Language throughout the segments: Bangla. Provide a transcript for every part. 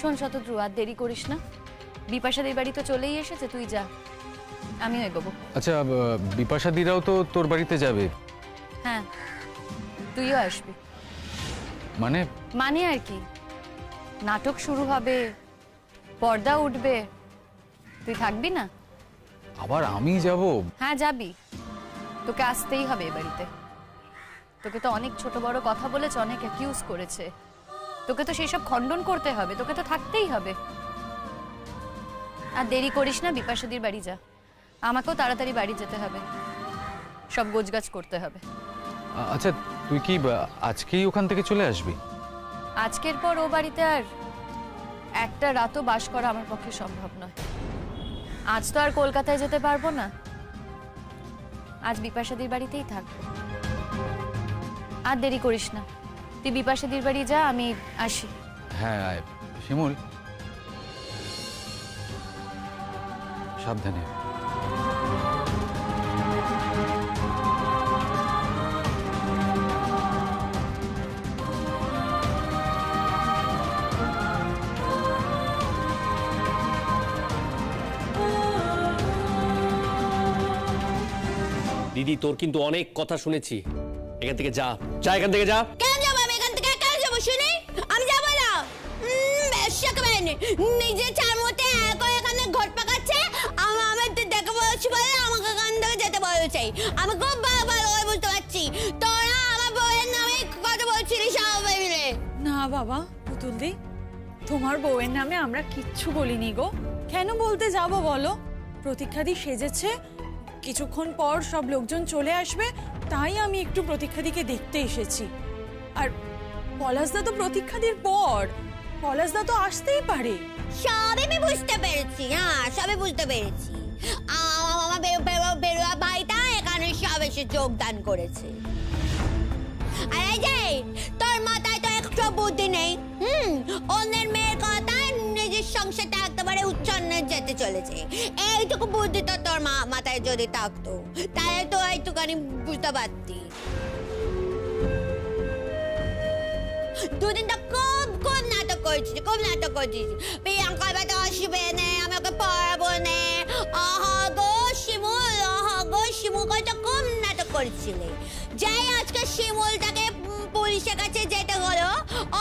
শোন শতদ্রু, আর দেরি করিস না। বিপাশাদির বাড়ি তো চলেই এসেছে, তুই যা, আমিও এগোবো। আচ্ছা, বিপাশাদিরাও তো তোর বাড়িতে যাবে? হ্যাঁ, তুইও আসবি। মানে? মানে আর কি, নাটক শুরু হবে, পর্দা উঠবে, তুই থাকবি না? আবার আমি যাব? হ্যাঁ যাবি, তোকে আসতেই হবে এ বাড়িতে। তোকে তো অনেক ছোট বড় কথা বলেছে, অনেক অ্যাকিউজ করেছে, তোকে তো সেই সব খণ্ডন করতে হবে, তোকে তো থাকতেই হবে। আর দেরি করিস না, বিপাশাদির বাড়ি যা, আমাকেও তাড়াতাড়ি বাড়ি যেতে হবে, সব গোছগাছ করতে হবে। আচ্ছা, তুই কি আজকেই ওখান থেকে চলে আসবি? আজকের পর ও বাড়িতে আর একটা রাতও বাস করা আমার পক্ষে সম্ভব নয়। আজ তো আর কলকাতায় যেতে পারবো না, আজ বিপাশাদির বাড়িতেই থাকবো। আর দেরি করিস না, তুই বিপাশাদির বাড়ি যা, আমি আসি। হ্যাঁ শিমুল, সাবধানে। দিদি, তোর কিন্তু অনেক কথা শুনেছি, এখান থেকে যা, যা এখান থেকে যা। কেন যাবো আমি এখান থেকে? কেন যাবো শুনি? আমি যাবো না। নিজে চার মতে এখানে ঘট পাকাচ্ছে, আমার দেখে বলছি বলে আমাকে এখান থেকে যেতে বলেছে। আমি খুব ভালো করে বুঝতে পারছি তোরা আমার বউয়ের নামে কথা বলছিলি সবাই মিলে। না বাবা পুতুল দি, তোমার বউয়ের নামে আমরা কিচ্ছু বলিনি গো। কেন বলতে যাব বলো? প্রতীক্ষাদি সেজেছে, কিছুক্ষণ পর সব লোকজন চলে আসবে, তাই আমি একটু প্রতীক্ষাদিকে দেখতে এসেছি। আর পলাশদা তো প্রতীক্ষাদির পর, পলাশদা তো আসতেই পারে। সবই আমি বুঝতে পেরেছি, হ্যাঁ সবই বুঝতে পেরেছি। আমার বেরোয়া ভাইটা এখানে সব এসে যোগদান করেছে। আর এই যে তোর মাথায় তো একটু বুদ্ধি নেই, অন্যের মেয়ের কথা নিজের সংসারটা একেবারে উচ্ছন্নে যেতে চলেছে। এইটুকু বুদ্ধি তো তোর মাথায় যদি থাকতো, তাহলে তো এইটুখানি বুঝতে পারতি। দুদিন তো খুব খুব নাটক করছিস, খুব নাটক করছিস। প্রিয়াঙ্কা তো আসবে না, আমি ওকে পড়াবো না, আহা গো শিমুল, আহা গো শিমুল করে তো খুব নাটক করছিলে। যাই আজকে শিমুলটাকে পুলিশের কাছে যেতে হলো,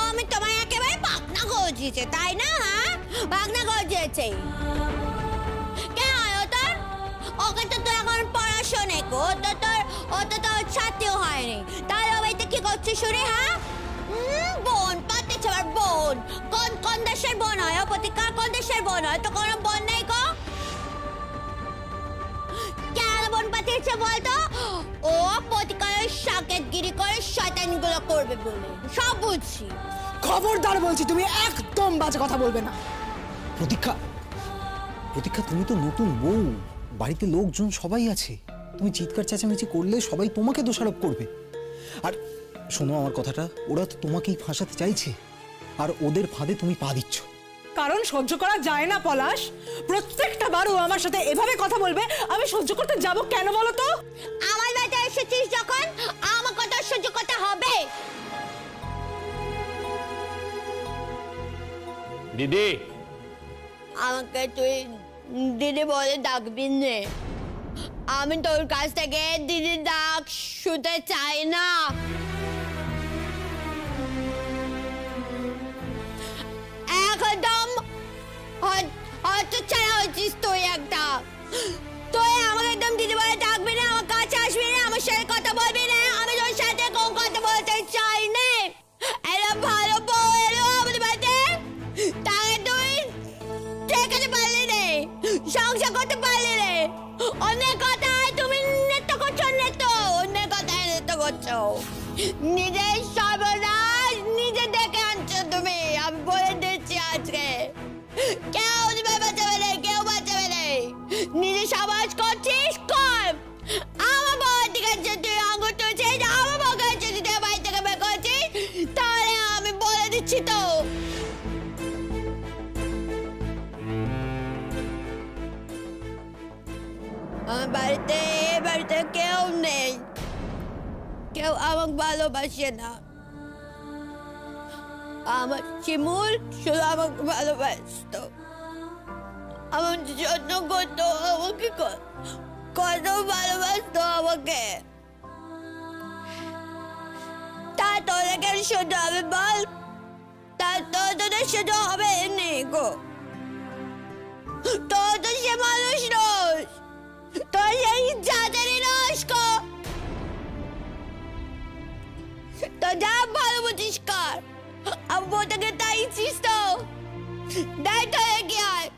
আমি তোমার একেবারে পাকনা গজিয়েছে, তাই না? হ্যাঁ পাকনা গজিয়েছে। কেন হলো তোর? ওকে তো তোর এখন পড়াশোনা কো, ও তো তোর ছাত্রীও হয়নি, তাহলে ও বাড়িতে কি করছিস শুনে? হ্যাঁ বোন পাতেছে, আমার বোন। কোন দেশের বোন হয়? প্রতিকার কোন দেশের বোন হয়? তো কোনো বোন নেই গো। কেন বোন পাঠিয়েছে বলতো? ও প্রতিকারের সাকেতগিরি করে শয়তানিগুলো করবে বলে, সব বুঝছি। খবরদার বলছি, তুমি একদম বাজে কথা বলবে না। প্রতীক্ষা, প্রতীক্ষা তুমি তো নতুন বউ, বাড়িতে লোকজন সবাই আছে, তুমি চিৎকার চেঁচামেচি করলে সবাই তোমাকে দোষারোপ করবে। আর শোনো আমার কথাটা, ওরা তো তোমাকেই ফাঁসাতে চাইছে, আর ওদের ফাঁদে তুমি পা দিচ্ছ। কারণ সহ্য করা যায় না পলাশ, প্রত্যেকটা বার ও আমার সাথে এভাবে কথা বলবে, আমি সহ্য করতে যাব কেন বলো তো? আমার বাড়িতে এসেছিস যখন, আমার কথা সহ্য করতে হবে। দিদি, আমাকে তুই দিদি বলে ডাকবি নে, আমি তোর কাছ থেকে দিদির ডাক শুনতে চাই না। একদম হয়তো ছাড়া হয়েছিস তুই একটা। তুই আমাকে একদম দিদি বলে ডাকবি না, আমার কাছে আসবি না, আমার সাথে কথা বলবি না, আমি তোর সাথে কোন কথা বলতে চাই না। এরা ভালো বউ এলো আমাদের বাড়িতে, তাকে তুই ঠেকাতে পারলি রে, সংসার করতে পারলি রে। অন্যের কথায় তুমি নৃত্য করছো, অন্যের কথায় নৃত্য করছো, নিজের সর্বনাশ নিজে ডেকে আনছো তুমি। আমি বলে দিচ্ছি আজকে, কেউ বাঁচাবে না, কেউ বাঁচাবে না। নিজে সমাজ করছিস কর, আমার বউয়ের দিকে যদি আঙুল তুলছিস, আমার বউকে যদি তুই বাড়ি থেকে বের করছিস, তাহলে আমি বলে দিচ্ছি তো। আমার বাড়িতে কেউ নেই, কেউ আমাকে ভালোবাসে না। আমার শিমুল শুধু আমাকে ভালোবাসতো, আমার যত্ন করতো, আমাকে কত ভালোবাসতো আমাকে। তা তোরা কেন শুধু হবে বল? তা তোদের শুধু হবে নেই গো। তোর তো সে মানুষ নস, তোর সেই জাতেরই নস গো। তো যা ভালো বুঝিস কর, আমি বোটাকে তাই ইচ্ছিস তো দেখ তো এগিয়ে আয়।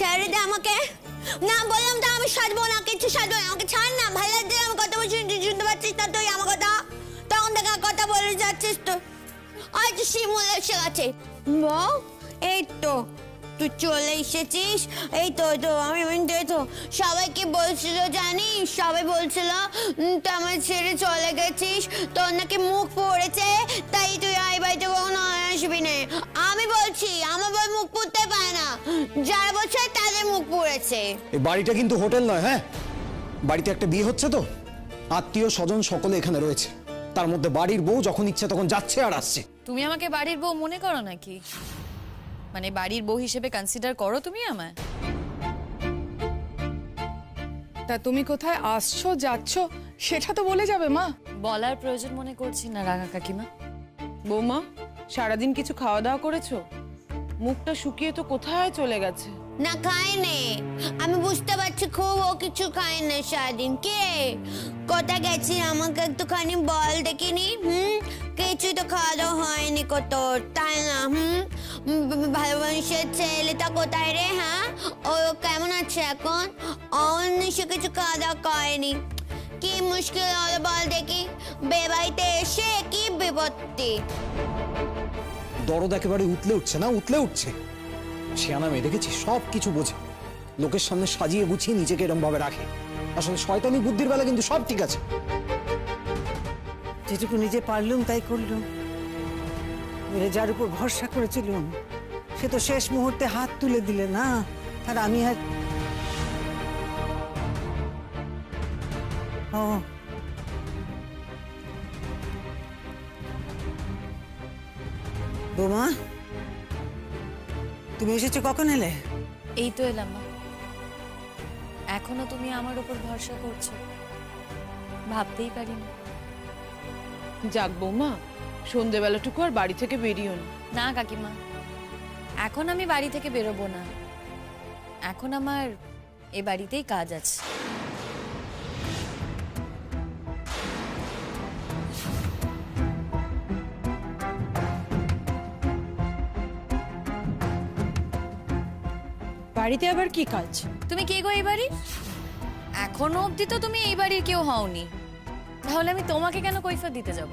ছেড়ে দে আমাকে, না বললাম তো আমি সাজবো না, কিছু সাজবো না, আমাকে ছাড় না। ভালো লাগছে আমার কথা বলছিস, শুনতে পাচ্ছিস না তুই আমার কথা? তখন থেকে কথা বলে যাচ্ছিস তো। আজ শিমুল এসে গেছে। বউ, এই তো তুই চলে এসেছিস। এই তো আমি তো সবাইকে বলছিল জানিস, সবাই বলছিল তুই আমার ছেড়ে চলে গেছিস, তোর নাকি মুখ পড়েছে, তাই তুই এই বাড়িতে কখনো আসবি না। আমি বলছি আমার বই মুখ পুড়তে পারে না, যারা বলছে তাদের মুখ পুড়েছে। এই বাড়িটা কিন্তু হোটেল নয়। হ্যাঁ, বাড়িতে একটা বিয়ে হচ্ছে তো, আত্মীয় স্বজন সকলে এখানে রয়েছে। তার মধ্যে বাড়ির বউ যখন ইচ্ছে তখন যাচ্ছে আর আসছে। তুমি আমাকে বাড়ির বউ মনে করো নাকি? মানে বাড়ির বউ হিসেবে কনসিডার করো তুমি আমায়? তা তুমি কোথায় আসছো যাচ্ছ সেটা তো বলে যাবে মা। বলার প্রয়োজন মনে করছি না রাঙা কাকিমা। বৌমা, সারাদিন কিছু খাওয়া দাওয়া করেছো? মুখটা শুকিয়ে তো কোথায় চলে গেছে। না খায়নি, আমি বুঝতে পারছি খুব, ও কিছু খায় না সারাদিন। কে কোথায় গেছি আমাকে একটুখানি বল দেখিনি। কিছু তো খাওয়া দাওয়া হয়নি কত, তাই না? ভালোবাসার ছেলেটা কোথায় রে? হ্যাঁ, ও কেমন আছে এখন? সে কিছু খাওয়া দাওয়া করেনি। কি মুশকিল হলো বল দেখি, বেবাইতে এসে কি বিপত্তি। দরদ একেবারে উতলে উঠছে না, উতলে উঠছে। শিয়ানা মেয়ে দেখেছি, সব কিছু বোঝে, লোকের সামনে সাজিয়ে গুছিয়ে নিজেকে এরম ভাবে রাখে। আসলে শয়তানি বুদ্ধির বেলা কিন্তু সব ঠিক আছে। যেটুকু নিজে পারলুম তাই করলুম, যার উপর ভরসা করেছিলুম সে তো শেষ মুহূর্তে হাত তুলে দিলে না। আর আমি আর বৌমা, তুমি এসেছো কখন এলে? এই তো এলাম মা। এখনো তুমি আমার উপর ভরসা করছো, ভাবতেই পারিনি। যাক বৌমা, সন্ধেবেলাটুকু আর বাড়ি থেকে বেরিও না। না কাকিমা, এখন আমি বাড়ি থেকে বেরোবো না। এখন আমার এ বাড়িতেই কাজ আছে। বাড়িতে আবার কি কাজ? তুমি কে গো এই বাড়ির? এখনো অবধি তো তুমি এই বাড়ির কেউ হওনি, তাহলে আমি তোমাকে কেন কৈফিয়ত দিতে যাব?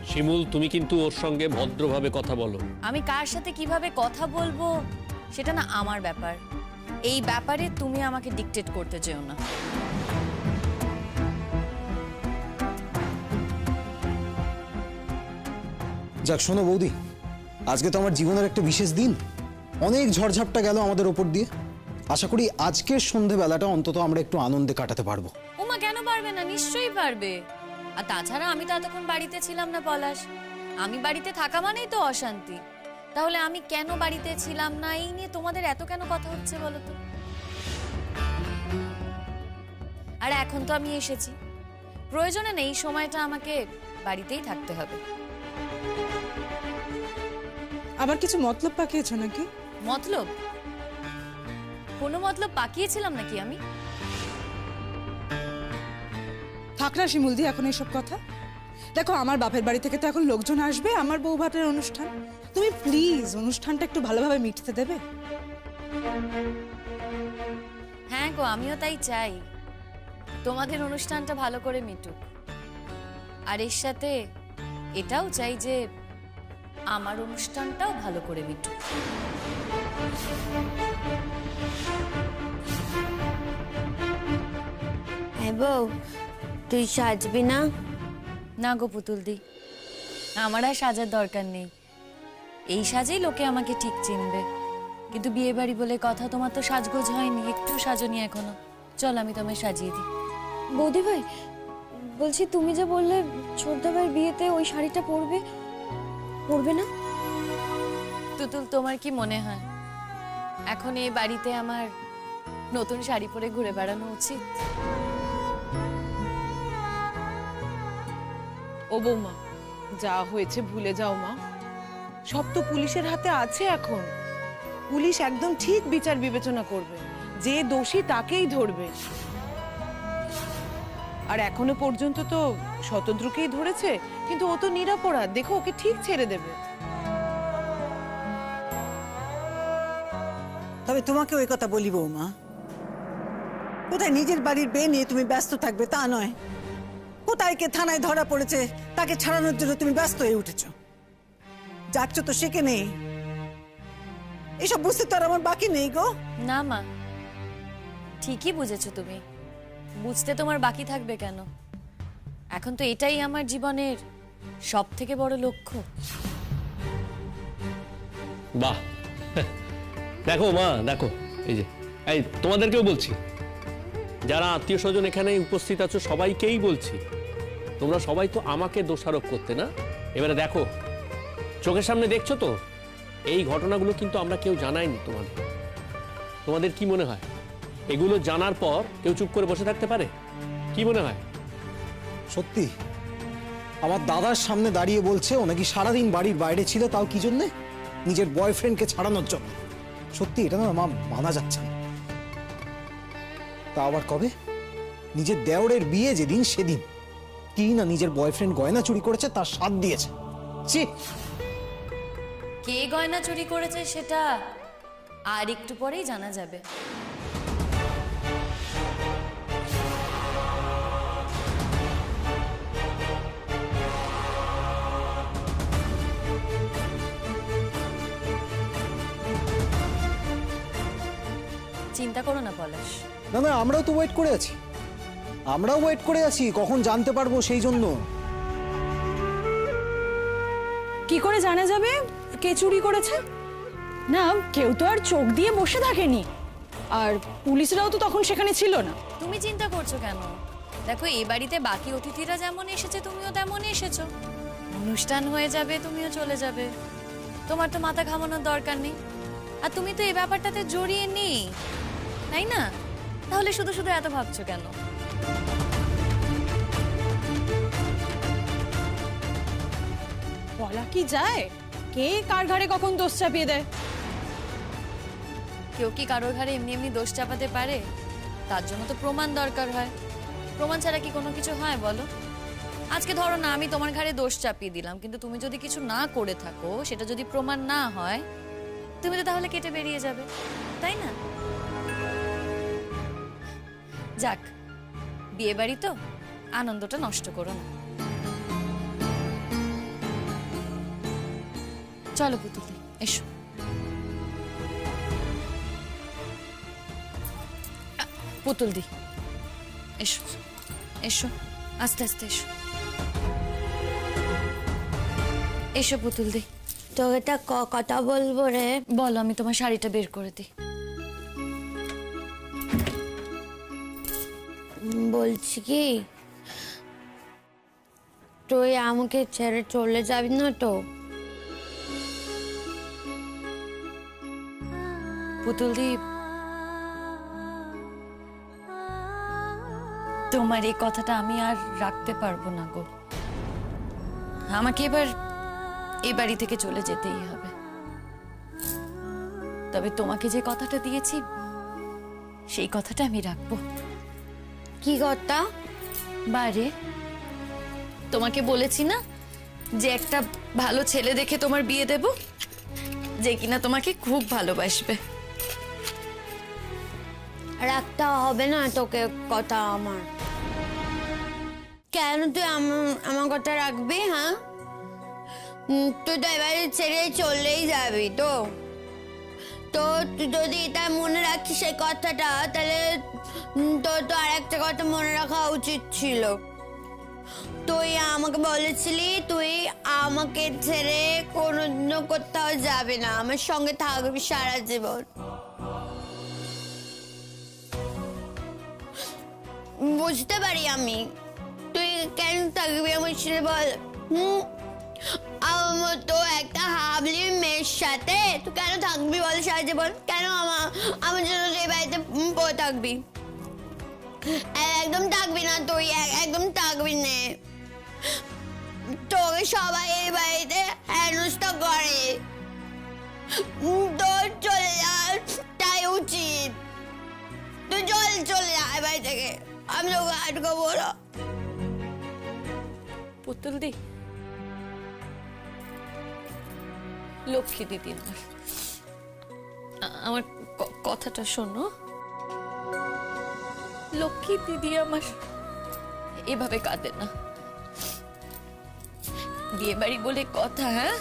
শিমুল, তুমি কিন্তু ওর সঙ্গে ভদ্রভাবে কথা বলো। আমি কার সাথে কিভাবে কথা বলবো সেটা না আমার ব্যাপার। এই ব্যাপারে তুমি আমাকে ডিকটেট করতে যেও না। যাক শোনো বৌদি, আজকে তো আমার জীবনের একটা বিশেষ দিন। অনেক ঝড়ঝাপটা গেল আমাদের ওপর দিয়ে। আশা করি আজকের সন্ধেবেলাটা অন্তত আমরা একটু আনন্দে কাটাতে পারবো। ওমা, কেন পারবে না? নিশ্চয়ই পারবে। আর তাছাড়া আমি তো এতক্ষণ বাড়িতে ছিলাম না পলাশ। আমি বাড়িতে থাকা মানেই তো অশান্তি। তাহলে আমি কেন বাড়িতে ছিলাম না এই নিয়ে তোমাদের এত কেন কথা হচ্ছে বলো তো? আর এখন তো আমি এসেছি, প্রয়োজনে নেই সময়টা আমাকে বাড়িতেই থাকতে হবে। আবার কিছু মতলব পাকিয়েছো নাকি? মতলব? কোনো মতলব পাকিয়েছিলাম নাকি আমি? থাক না শিমুলদি এখন এইসব কথা। দেখো, আমার বাপের বাড়ি থেকে তো এখন লোকজন আসবে, আমার বউ ভাতের অনুষ্ঠান। তুমি প্লিজ অনুষ্ঠানটা একটু ভালোভাবে মিটতে দেবে? হ্যাঁ গো, আমিও তাই চাই তোমাদের অনুষ্ঠানটা ভালো করে মিটুক। আর এর সাথে এটাও চাই যে আমার অনুষ্ঠানটাও ভালো করে মিটুক। বউ, তুই সাজবি না? না গো পুতুল দি, আমার আর সাজার দরকার নেই, এই সাজেই লোকে আমাকে ঠিক চিনবে। কিন্তু বিয়ে বাড়ি বলে কথা, তোমার তো সাজগোজ হয়নি, একটু সাজনি এখনো। চল আমি তোমায় সাজিয়ে দিই। বৌদি ভাই, বলছি তুমি যে বললে ছোটদা ভাইয়ের বিয়েতে ওই শাড়িটা পরবে, পরবে না? তুতুল, তোমার কি মনে হয় এখন এই বাড়িতে আমার নতুন শাড়ি পরে ঘুরে বেড়ানো উচিত? ও বৌমা, যা হয়েছে ভুলে যাও মা। সব তো পুলিশের হাতে আছে এখন। পুলিশ একদম ঠিক বিচার বিবেচনা করবে, যে দোষী তাকেই ধরবে। আর এখনো পর্যন্ত তো শতদ্রুকেই ধরেছে, কিন্তু ও তো নিরপরাধ, দেখো ওকে ঠিক ছেড়ে দেবে। তবে তোমাকে ওই কথা বলি বৌমা, কোথায় নিজের বাড়ির বিয়ে নিয়ে তুমি ব্যস্ত থাকবে তা নয়, কোথায় কে থানায় ধরা পড়েছে তাকে ছাড়ানোর জন্য তুমি ব্যস্ত হয়ে উঠেছ। যাচ্ছ তো সেখানে, এসব বুঝতে তো আর আমার বাকি নেই গো। না মা, ঠিকই বুঝেছো তুমি, বুঝতে তোমার বাকি থাকবে কেন? এখন তো এটাই আমার জীবনের সব থেকে বড় লক্ষ্য। বাহ, দেখো মা, দেখো এই যে, এই তোমাদেরকেও বলছি, যারা আত্মীয় স্বজন এখানে উপস্থিত আছো সবাইকেই বলছি, তোমরা সবাই তো আমাকে দোষারোপ করতে না। এবারে দেখো, চোখের সামনে দেখছো তো, এই ঘটনাগুলো কিন্তু আমরা কেউ জানাইনি তোমাদের। তোমাদের কি মনে হয় এগুলো জানার পর কেউ চুপ করে বসে থাকতে পারে? কি মনে হয়? সত্যি আমার দাদার সামনে দাঁড়িয়ে বলছে ও নাকি সারাদিন বাড়ির বাইরে ছিল, তাও কি জন্যে? নিজের বয়ফ্রেন্ডকে ছাড়ানোর জন্য। সত্যি এটা না মা, মানা যাচ্ছে না। তা আবার কবে? নিজের দেওরের বিয়ে যেদিন সেদিন কি না নিজের বয়ফ্রেন্ড গয়না চুরি করেছে তার সাথ দিয়েছে। ছি! কে গয়না চুরি করেছে সেটা আর একটু পরেই জানা যাবে। চিন্তা করো না পলাশ। না না, আমরাও তো ওয়েট করে আছি, আমরাও ওয়েট করে আছি কখন জানতে পারবো সেই জন্য। কি করে জানা যাবে কে চুরি করেছে? না, কেউ তো আর চোখ দিয়ে বসে থাকেনি, আর পুলিশরাও তো তখন সেখানে ছিল না। তুমি চিন্তা করছো কেন? দেখো, এই বাড়িতে বাকি অতিথিরা যেমন এসেছে তুমিও তেমন এসেছো, অনুষ্ঠান হয়ে যাবে তুমিও চলে যাবে, তোমার তো মাথা ঘামানোর দরকার নেই। আর তুমি তো এই ব্যাপারটাতে জড়িয়ে নেই, তাই না? তাহলে শুধু শুধু এত ভাবছো কেন? বলা কি যায়, কে কার ঘাড়ে কখন দোষ চাপিয়ে দেয়? কেউ কি কারোর ঘাড়ে এমনি এমনি দোষ চাপাতে পারে? তার জন্য তো প্রমাণ দরকার হয়। প্রমাণ ছাড়া কি কোনো কিছু হয় বলো? আজকে ধরো না, আমি তোমার ঘাড়ে দোষ চাপিয়ে দিলাম, কিন্তু তুমি যদি কিছু না করে থাকো, সেটা যদি প্রমাণ না হয়, তুমি তো তাহলে কেটে বেরিয়ে যাবে, তাই না? যাক, বিয়ে বাড়ি তো, আনন্দটা নষ্ট করো না। চলো পুতুলি, এসো। পুতুল দি, এসো এসো, আস্তে আস্তে এসো, এসো পুতুল দি। তোকে একটা কথা বলবো রে। বলো, আমি তোমার শাড়িটা বের করে দিই। বলছি কি, তুই আমাকে ছেড়ে চলে যাবি না তো? পুতুল দি, তোমার এই কথাটা আমি আর রাখতে পারবো না গো। আমাকে এবার এই বাড়ি থেকে চলে যেতেই হবে। তবে তোমাকে যে কথাটা দিয়েছি, সেই কথাটা আমি রাখবো। কি কথা? বারে, তোমাকে বলেছি না যে একটা ভালো ছেলে দেখে তোমার বিয়ে দেব, যে কিনা তোমাকে খুব ভালোবাসবে। রাখতে হবে না তোকে কথা আমার। কেন তুই আমার কথা রাখবি? হ্যাঁ, তুই তো এবারে ছেড়ে চলেই যাবি তো। তো তুই যদি এটা মনে রাখিস সেই কথাটা, তাহলে তোর তো আর একটা কথা মনে রাখা উচিত ছিল। তুই আমাকে বলেছিলি তুই আমাকে ছেড়ে কোনোদিনও কোথাও যাবে না, আমার সঙ্গে থাকবি সারা জীবন। বুঝতে পারি আমি, তুই কেন থাকবি আমার ছেড়ে বল? আমার মতো একটা হাবলি মেয়ের সাথে তুই কেন থাকবি বল সারা জীবন? কেন আমার জন্য এই বাড়িতে পড়ে থাকবি? একদম থাকবি না তুই, একদম থাকবি না। তোকে সবাই এই বাড়িতে হেনস্থা করে, তোর চলে যাওয়ার তাই উচিত। তুই চলে যা এই বাড়ি থেকে, আমি তোকে আটকাবো না। পুতুল দি, লক্ষ্মী দিদি আমার কথাটা শোনো। লক্ষ্মী দিদি আমার এভাবে কাঁদে না, বিয়ে বাড়ি বলে কথা। হ্যাঁ,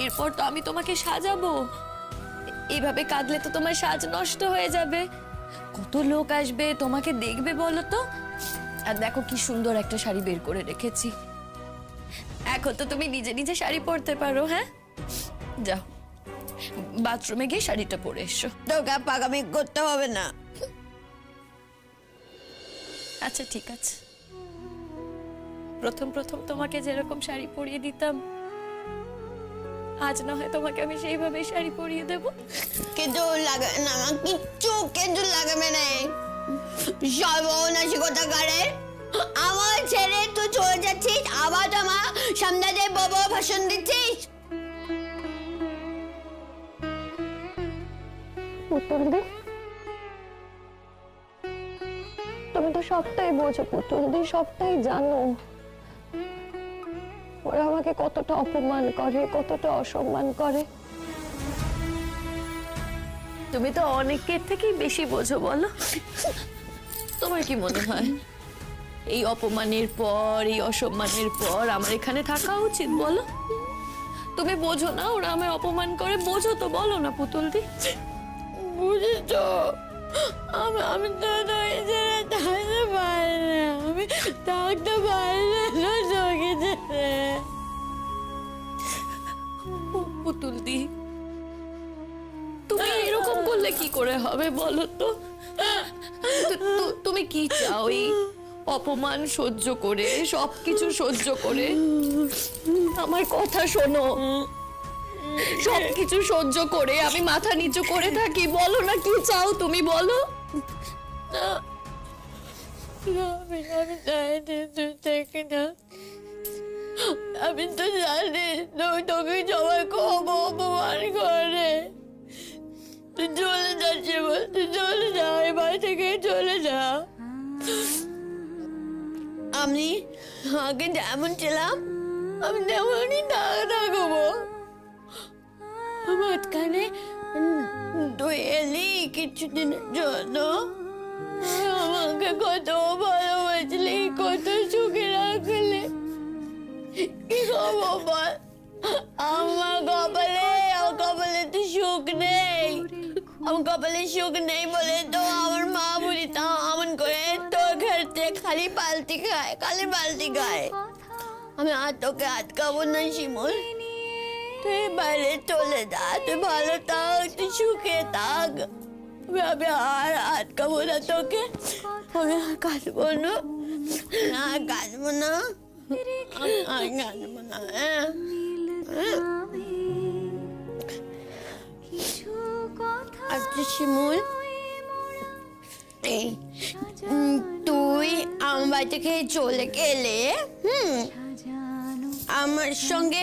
এরপর তো আমি তোমাকে সাজাবো, এভাবে কাঁদলে তো তোমার সাজ নষ্ট হয়ে যাবে। কত লোক আসবে তোমাকে দেখবে বলো তো। আর দেখো কি সুন্দর একটা শাড়ি বের করে রেখেছি, এখন তো তুমি নিজে নিজে শাড়ি পরতে পারো। হ্যাঁ, যাও বাথরুমে গিয়ে শাড়িটা পরে এসো। তোকে পাকামি করতে হবে না। আচ্ছা ঠিক আছে, প্রথম প্রথম তোমাকে যেরকম শাড়ি পরিয়ে দিতাম, আজ না হয় তোমাকে আমি সেইভাবে শাড়ি পরিয়ে দেব। কিন্তু লাগে না, কিচ্ছু কিন্তু লাগাবে না। সর্বনাশী কথা করে আমার ছেড়ে তুই চলে যাচ্ছিস, আবার তোমার সামনে দিয়ে বড় ভাষণ দিচ্ছিস। পুতুল দি, তুমি তো সবটাই বোঝো পুতুল দি, সবটাই জানো। ওরা আমাকে কতটা অপমান করে, কতটা অসম্মান করে। তুমি তো অনেকের থেকেই বেশি বোঝো বলো। তোমার কি মনে হয় এই অপমানের পর, এই অসম্মানের পর আমার এখানে থাকা উচিত বলো? তুমি বোঝো না ওরা আমায় অপমান করে, বোঝো তো, বলো না পুতুল দি। বুঝি তো, আমি তো থাকতে পারি না, আমি থাকতে পারি না চোখে ছেড়ে। পুতুল দি, তুমি এরকম করলে কি করে হবে বলো তো? তুমি কি চাও এই অপমান সহ্য করে, সবকিছু সহ্য করে? আমার কথা শোনো, সবকিছু সহ্য করে আমি মাথা নিচু করে থাকি, বলো না কি চাও তুমি, বলো। আমি তো জানি তোকে সবাই খুব অপমান করে। তুই চলে যাচ্ছি বল, তুই চলে যা, এই বাড়ি থেকে চলে যা। আমি আগে যেমন ছিলাম আমি তেমনই থাকবো। মাঝখানে তুই এলি কিছুদিনের জন্য, আমাকে কত ভালোবাসলি, কত সুখে রাখলে। কি খবর বল? আমার কপালে তো সুখ নেই। আমার কপালে সুখ নেই বলে তো আমার মা বুড়ি তা আমন করে তোর ঘরতে খালি পাল্টি খায়। আমি আর তোকে আটকাবো না শিমুল, তুই বাইরে চলে যা, তুই ভালো থাক, তুই সুখে থাক। আমি আর আটকাবো না তোকে, আমি আর কাঁদবো না, কাঁদবো না। আচ্ছা শিমুল, তুই আমার বাড়ি থেকে চলে গেলে আমার সঙ্গে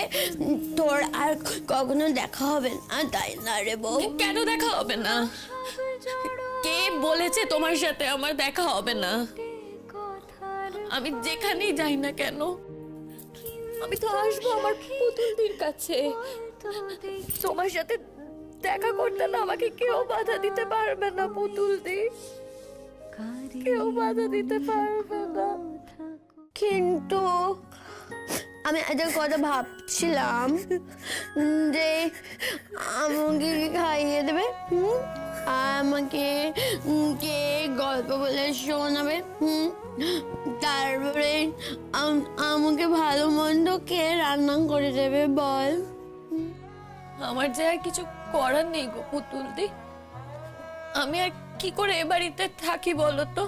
তোর আর কখনো দেখা হবে না, তাই না রে বউ? কেন দেখা হবে না? কে বলেছে তোমার সাথে আমার দেখা হবে না? আমি যেখানেই যাই না কেন আমি তো আসবো আমার পুতুলদের কাছে। তোমার সাথে দেখা করতে না আমাকে কেউ বাধা দিতে পারবে না পুতুলদি, কেউ বাধা দিতে পারবে না। কিন্তু আমি একটা কথা ভাবছিলাম যে আমাকে খাইয়ে দেবে, আমাকে কে গল্প বলে শোনাবে? তারপরে আমাকে ভালো মন্দ কে রান্না করে দেবে বল? আমার যে আর কিছু করার নেই গো পুতুল দি। আমি আর কি করে এ বাড়িতে থাকি বলো তো?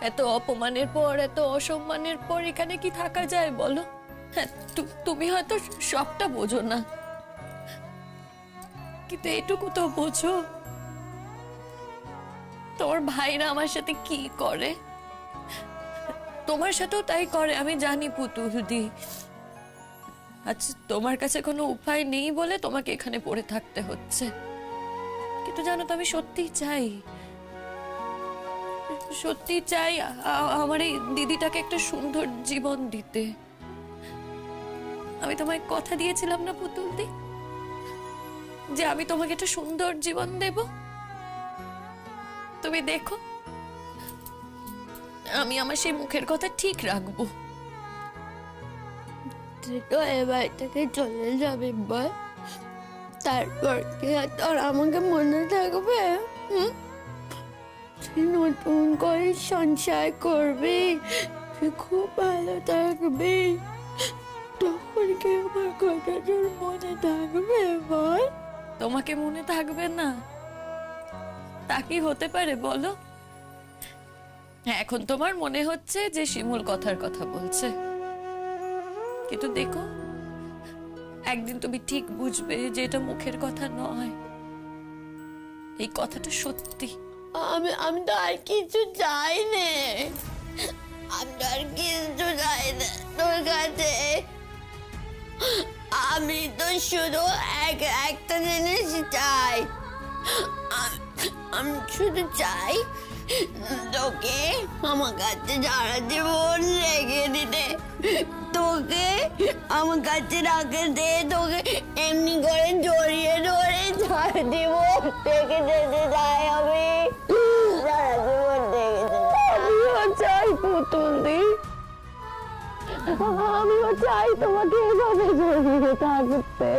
এত অপমানের পর, এত অসম্মানের পর এখানে কি থাকা যায় বলো? হ্যাঁ, তুমি হয়তো সবটা বোঝো না, কিন্তু এটুকু তো বোঝো তোমার ভাইরা আমার সাথে কি করে। তোমার সাথেও তাই করে আমি জানি পুতুল দি। আচ্ছা, তোমার কাছে কোনো উপায় নেই বলে তোমাকে এখানে পড়ে থাকতে হচ্ছে, কিন্তু জানো তো আমি সত্যি চাই, সত্যি চাই আমার এই দিদিটাকে একটা সুন্দর জীবন দিতে। আমি তোমায় কথা দিয়েছিলাম না পুতুল দি, যে আমি তোমাকে একটা সুন্দর জীবন দেব। তুমি দেখো আমি আমার সেই মুখের কথা ঠিক রাখবো। তুই তো এবার থেকে চলে যাবে বল, তারপর কি তোর আমাকে মনে থাকবে? তুই নতুন করে সংসার করবি, তুই খুব ভালো থাকবি, তখন কি আমার কথা তোর মনে থাকবে বল? তোমাকে মনে থাকবে না তা কি হতে পারে বলো? এখন তোমার মনে হচ্ছে যে শিমুল কথার কথা বলছে, কিন্তু দেখো একদিন তুমি ঠিক বুঝবে যে এটা মুখের কথা নয়, এই কথাটা সত্যি। আমি তো আর কিছু চাই না, আমি তো আর কিছু চাই না তোর কাছে। আমি তো শুধু একটা জিনিস চাই, আমি শুধু চাই তোকে আমার কাছে সারা জীবন রেখে দিতে, তোকে আমার কাছে রাখে দে, তোকে এমনি করে জড়িয়ে ধরে সারা জীবন রেখে যেতে চাই আমি, সারা জীবন রেখে যেতে আমিও চাই পুতুল দি, আমিও চাই তোমাকে এভাবে জড়িয়ে থাকতে।